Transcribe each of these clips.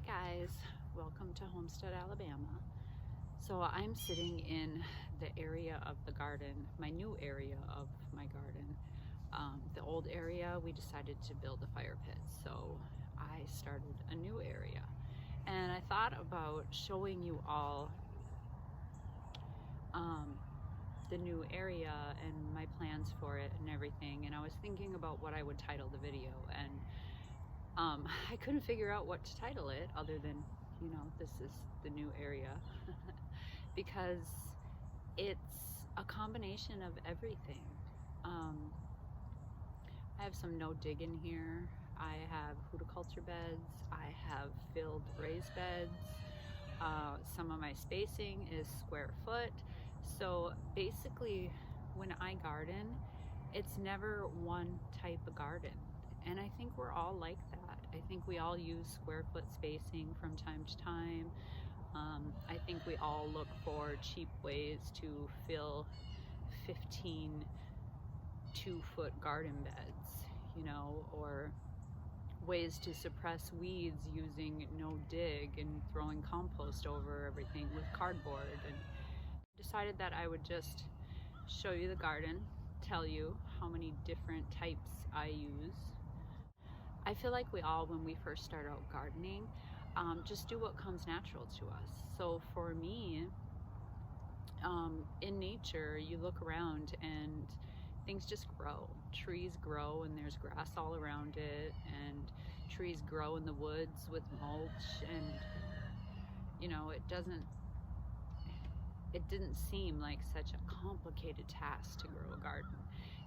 Hi guys, welcome to Homestead, Alabama. So I'm sitting in the area of the garden, my new area of my garden. The old area, we decided to build a fire pit, so I started a new area. And I thought about showing you all the new area and my plans for it and everything. And I was thinking about what I would title the video, and I couldn't figure out what to title it other than, this is the new area because it's a combination of everything. I have some no dig in here. I have hugelkultur beds. I have filled raised beds. Some of my spacing is square foot. So basically, when I garden, it's never one type of garden. And I think we're all like that. I think we all use square foot spacing from time to time. I think we all look for cheap ways to fill 15 2-foot garden beds, or ways to suppress weeds using no dig and throwing compost over everything with cardboard. And decided that I would just show you the garden, tell you how many different types I use. I feel like we all, when we first start out gardening, just do what comes natural to us. So for me, in nature, you look around and things just grow. Trees grow and there's grass all around it, and trees grow in the woods with mulch, and it didn't seem like such a complicated task to grow a garden,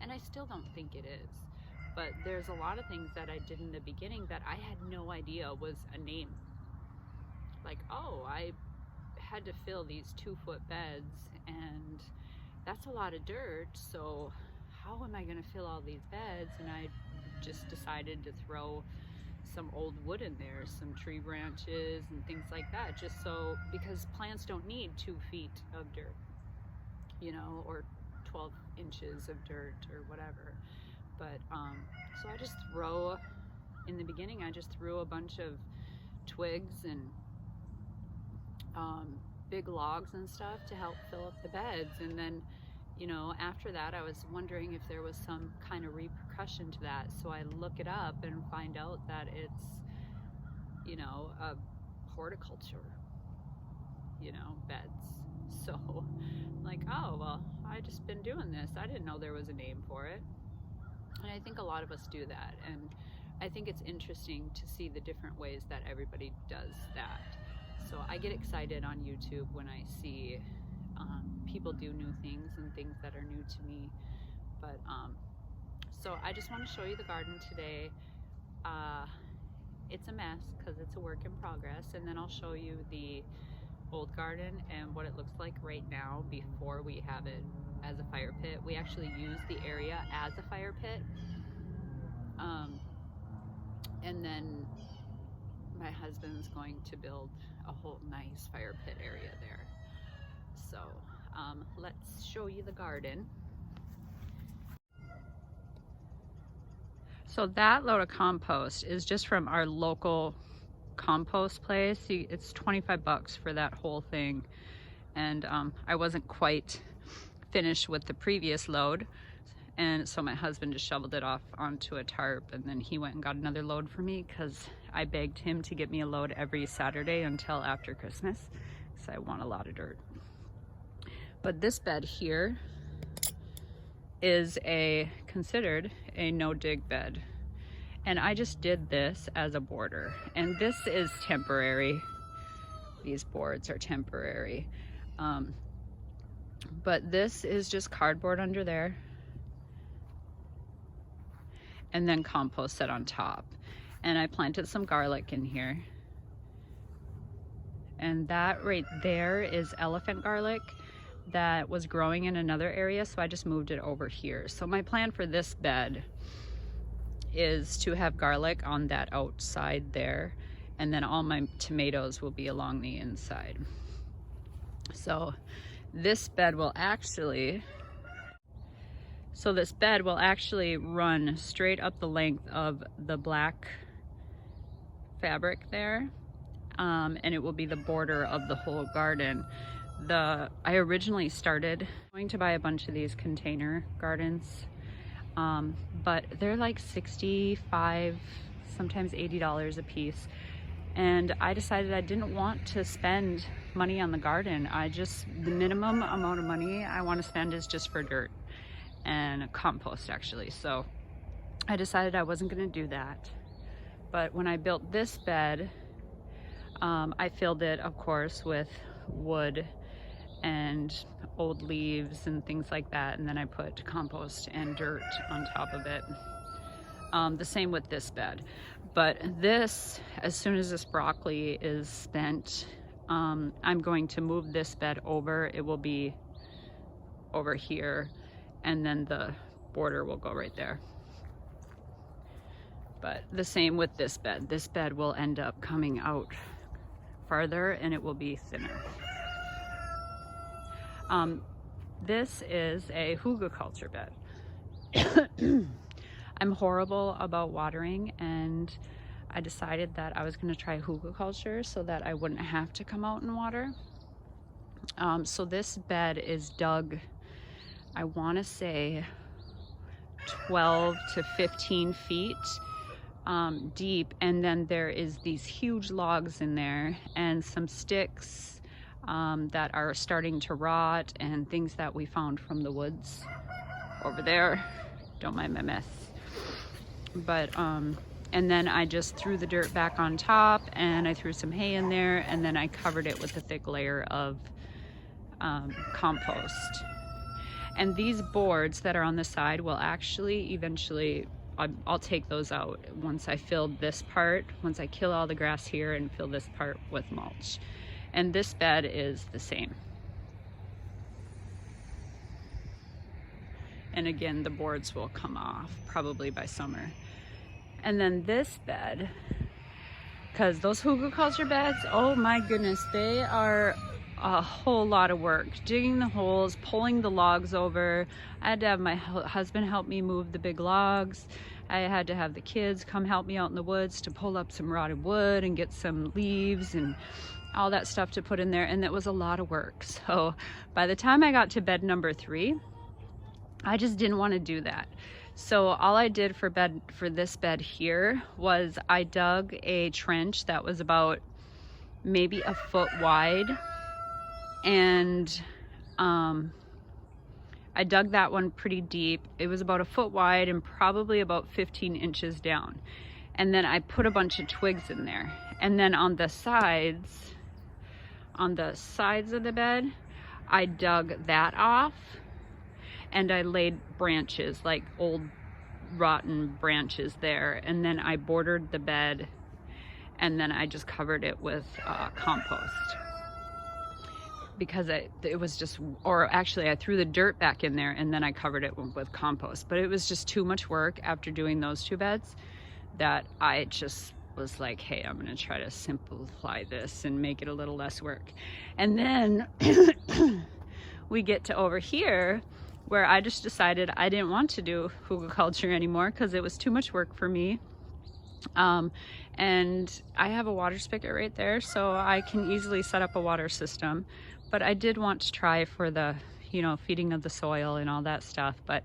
and I still don't think it is. But there's a lot of things that I did in the beginning that I had no idea was a name. Like, oh, I had to fill these 2-foot beds, and that's a lot of dirt, so how am I going to fill all these beds? And I just decided to throw some old wood in there, some tree branches and things like that, just so, because plants don't need 2 feet of dirt, or 12 inches of dirt or whatever. But so in the beginning I just threw a bunch of twigs and big logs and stuff to help fill up the beds. And then after that, I was wondering if there was some kind of repercussion to that. So I look it up and find out that it's, a horticulture, beds. So like, oh, well, I just been doing this. I didn't know there was a name for it. And I think a lot of us do that. And I think it's interesting to see the different ways that everybody does that. So I get excited on YouTube when I see people do new things and things that are new to me. But so I just want to show you the garden today. It's a mess because it's a work in progress, and then I'll show you the old garden and what it looks like right now before we have it as a fire pit. We actually use the area as a fire pit, and then my husband's going to build a whole nice fire pit area there. So let's show you the garden. So that load of compost is just from our local compost place. It's 25 bucks for that whole thing. And I wasn't quite finished with the previous load, and so my husband just shoveled it off onto a tarp, and then he went and got another load for me because I begged him to get me a load every Saturday until after Christmas, because I want a lot of dirt. But this bed here is considered a no-dig bed, and I just did this as a border, and this is temporary. These boards are temporary, but this is just cardboard under there, and then compost set on top. And I planted some garlic in here, and that right there is elephant garlic that was growing in another area, so I just moved it over here. So my plan for this bed is to have garlic on that outside there, and then all my tomatoes will be along the inside. So this bed will actually run straight up the length of the black fabric there, and it will be the border of the whole garden. I originally started going to buy a bunch of these container gardens, but they're like $65, sometimes $80 a piece. And I decided I didn't want to spend money on the garden. The minimum amount of money I want to spend is just for dirt and compost, actually. So I decided I wasn't going to do that. But when I built this bed, I filled it, of course, with wood and old leaves and things like that. And then I put compost and dirt on top of it. The same with this bed. But this, as soon as this broccoli is spent, I'm going to move this bed over. It will be over here, and then the border will go right there. But the same with this bed. This bed will end up coming out farther, and it will be thinner. This is a hugelkultur bed. I'm horrible about watering, and I decided that I was going to try hugelkultur so that I wouldn't have to come out and water. So this bed is dug, I want to say 12 to 15 feet deep, and then there is these huge logs in there and some sticks that are starting to rot, and things that we found from the woods over there. Don't mind my mess. But and then I just threw the dirt back on top, and I threw some hay in there, and then I covered it with a thick layer of compost. And these boards that are on the side will actually eventually, I'll take those out once I fill this part, once I kill all the grass here and fill this part with mulch. And this bed is the same. And again, the boards will come off probably by summer. And then this bed, because those hugelkultur beds, oh my goodness, they are a whole lot of work. Digging the holes, pulling the logs over. I had to have my husband help me move the big logs. I had to have the kids come help me out in the woods to pull up some rotted wood and get some leaves and all that stuff to put in there. And it was a lot of work. So by the time I got to bed number 3, I just didn't want to do that. So all I did for this bed here was I dug a trench that was about maybe a foot wide, and I dug that one pretty deep. It was about a foot wide and probably about 15 inches down. And then I put a bunch of twigs in there. And then on the sides of the bed, I dug that off, and I laid branches, like old rotten branches there. And then I bordered the bed, and then I just covered it with compost. Because it was just, or actually I threw the dirt back in there and then I covered it with compost. But it was just too much work after doing those 2 beds that I just was like, hey, I'm gonna try to simplify this and make it a little less work. And then we get to over here, where I just decided I didn't want to do hugelkultur anymore because it was too much work for me. And I have a water spigot right there, so I can easily set up a water system. But I did want to try for the, feeding of the soil and all that stuff. But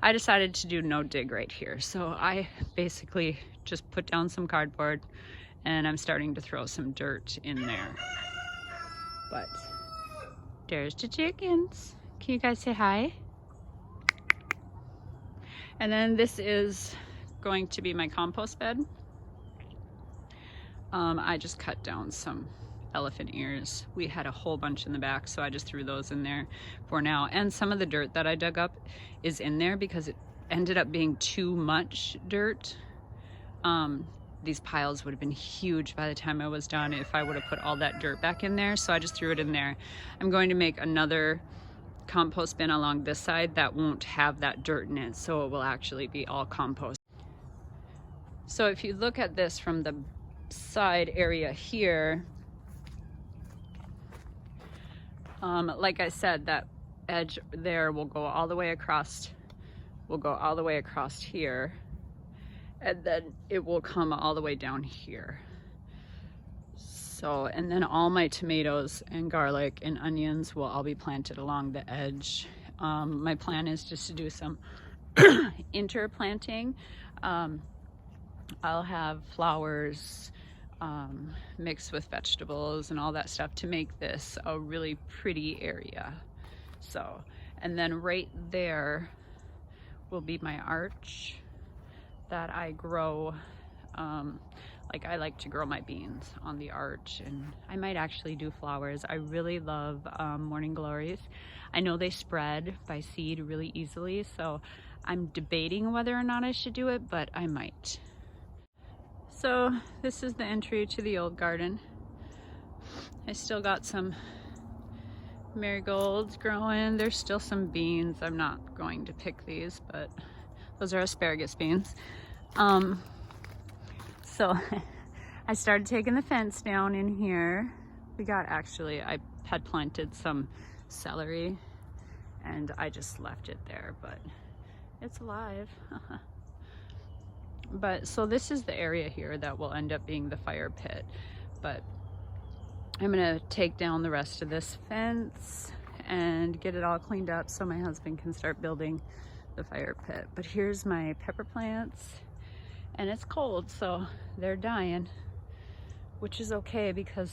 I decided to do no dig right here. So I basically just put down some cardboard, and I'm starting to throw some dirt in there. But there's the chickens. Can you guys say hi? And then this is going to be my compost bed. I just cut down some elephant ears. We had a whole bunch in the back, so I just threw those in there for now. And some of the dirt that I dug up is in there because it ended up being too much dirt. These piles would have been huge by the time I was done if I would have put all that dirt back in there, so I just threw it in there. I'm going to make another compost bin along this side that won't have that dirt in it, so it will actually be all compost. So if you look at this from the side area here, like I said, that edge there will go all the way across, here, and then it will come all the way down here. So, and then all my tomatoes and garlic and onions will all be planted along the edge. My plan is just to do some interplanting. I'll have flowers mixed with vegetables and all that stuff to make this a really pretty area. So, and then right there will be my arch that I grow. Like I like to grow my beans on the arch, and I might actually do flowers. I really love morning glories. I know they spread by seed really easily, so I'm debating whether or not I should do it, but I might. So this is the entry to the old garden. I still got some marigolds growing. There's still some beans. I'm not going to pick these, but those are asparagus beans. So I started taking the fence down in here. I had planted some celery and I just left it there, but it's alive. But so this is the area here that will end up being the fire pit, but I'm gonna take down the rest of this fence and get it all cleaned up so my husband can start building the fire pit. But here's my pepper plants, and it's cold, so they're dying, which is okay because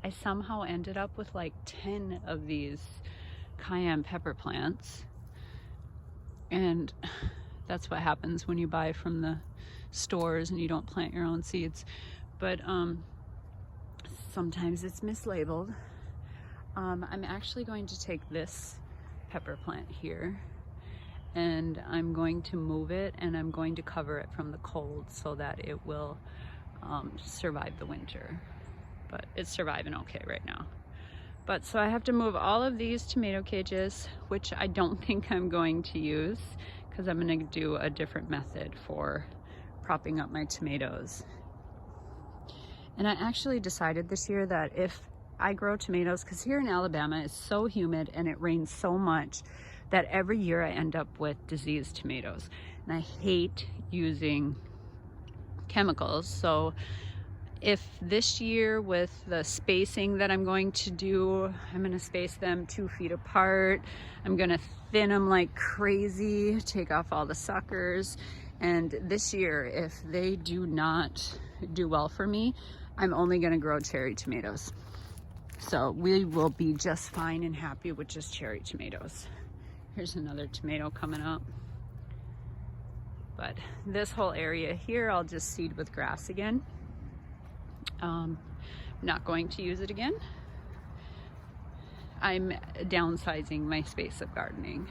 I somehow ended up with like 10 of these cayenne pepper plants. And that's what happens when you buy from the stores and you don't plant your own seeds. But sometimes it's mislabeled. I'm actually going to take this pepper plant here and I'm going to move it, and I'm going to cover it from the cold so that it will survive the winter. But it's surviving okay right now. But so I have to move all of these tomato cages, which I don't think I'm going to use because I'm going to do a different method for propping up my tomatoes. And I actually decided this year that if I grow tomatoes, because here in Alabama it's so humid and it rains so much that every year I end up with diseased tomatoes. And I hate using chemicals. So if this year with the spacing that I'm going to do, I'm going to space them 2 feet apart. I'm going to thin them like crazy, take off all the suckers. And this year, if they do not do well for me, I'm only going to grow cherry tomatoes. So we will be just fine and happy with just cherry tomatoes. Here's another tomato coming up. But this whole area here, I'll just seed with grass again. Not going to use it again. I'm downsizing my space of gardening.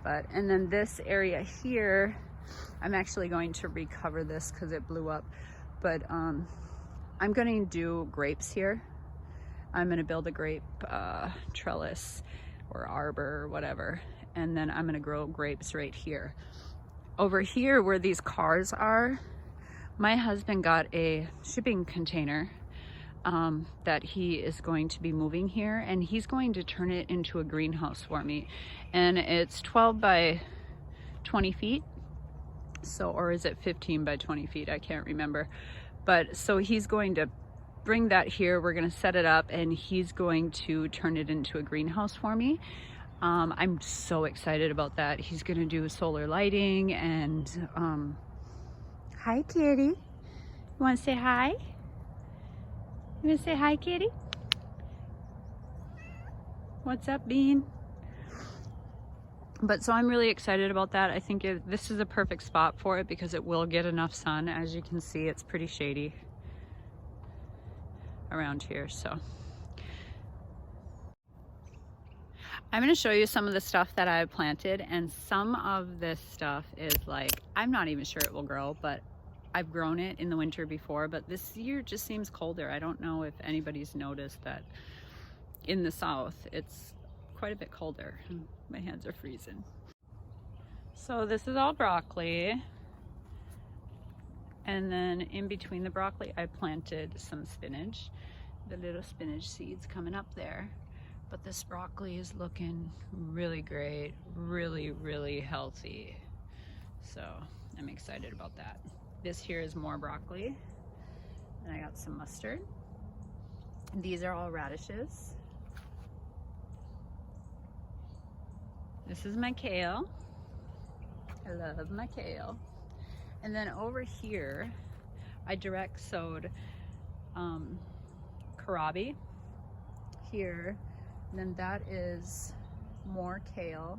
And then this area here, I'm actually going to recover this because it blew up. But I'm going to do grapes here. I'm going to build a grape trellis or arbor or whatever. And then I'm going to grow grapes right here. Over here where these cars are, my husband got a shipping container that he is going to be moving here, and he's going to turn it into a greenhouse for me. And it's 12 by 20 feet. So, or is it 15 by 20 feet? I can't remember. But so he's going to bring that here. We're going to set it up and he's going to turn it into a greenhouse for me. I'm so excited about that. He's going to do solar lighting and hi, kitty. You want to say hi? You want to say hi, kitty? What's up, Bean? But so I'm really excited about that. I think this is a perfect spot for it because it will get enough sun. As you can see, it's pretty shady around here. So I'm going to show you some of the stuff that I've planted, and some of this stuff is like, I'm not even sure it will grow, but I've grown it in the winter before, but this year just seems colder. I don't know if anybody's noticed that in the south it's quite a bit colder. My hands are freezing. So this is all broccoli, and then in between the broccoli I planted some spinach, the little spinach seeds coming up there. But this broccoli is looking really great, really healthy. So I'm excited about that. This here is more broccoli, and I got some mustard. These are all radishes. This is my kale. I love my kale. And then over here, I direct sowed kohlrabi here. And then that is more kale.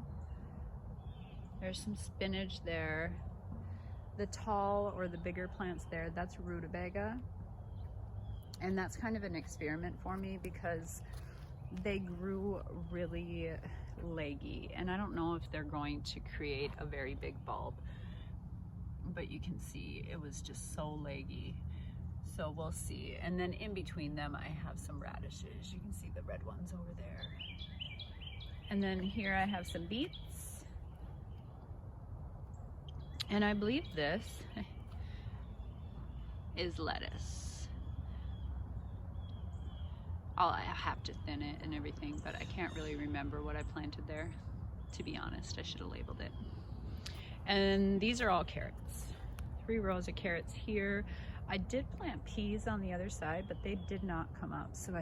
There's some spinach there. The tall or the bigger plants there, that's rutabaga. And that's kind of an experiment for me because they grew really leggy. And I don't know if they're going to create a very big bulb, but you can see it was just so leggy. So we'll see. And then in between them, I have some radishes. You can see the red ones over there. And then here I have some beets. And I believe this is lettuce. I have to thin it and everything, but I can't really remember what I planted there. To be honest, I should have labeled it. And these are all carrots. 3 rows of carrots here. I did plant peas on the other side, but they did not come up. So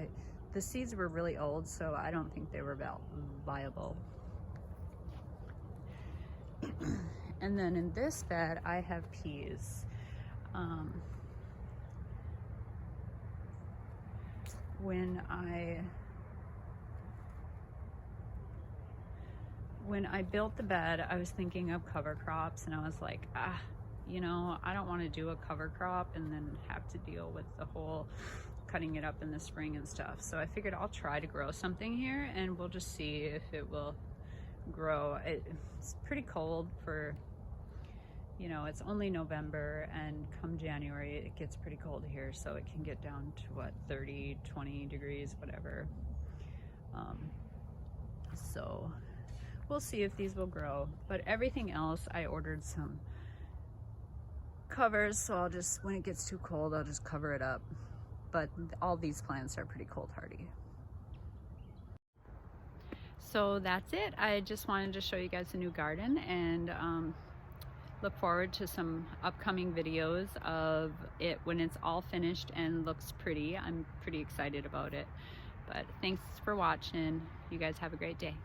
the seeds were really old, so I don't think they were viable. And then in this bed, I have peas. When I built the bed, I was thinking of cover crops, and I was like, you know, I don't want to do a cover crop and then have to deal with the whole cutting it up in the spring and stuff. So I figured I'll try to grow something here, and we'll just see if it will grow. It's pretty cold for, you know, it's only November, and come January it gets pretty cold here, so it can get down to what, 30, 20 degrees, whatever. So we'll see if these will grow, but everything else I ordered some covers, so I'll just, when it gets too cold, I'll just cover it up. But all these plants are pretty cold hardy. So that's it. I just wanted to show you guys the new garden, and look forward to some upcoming videos of it when it's all finished and looks pretty. I'm pretty excited about it. But thanks for watching. You guys have a great day.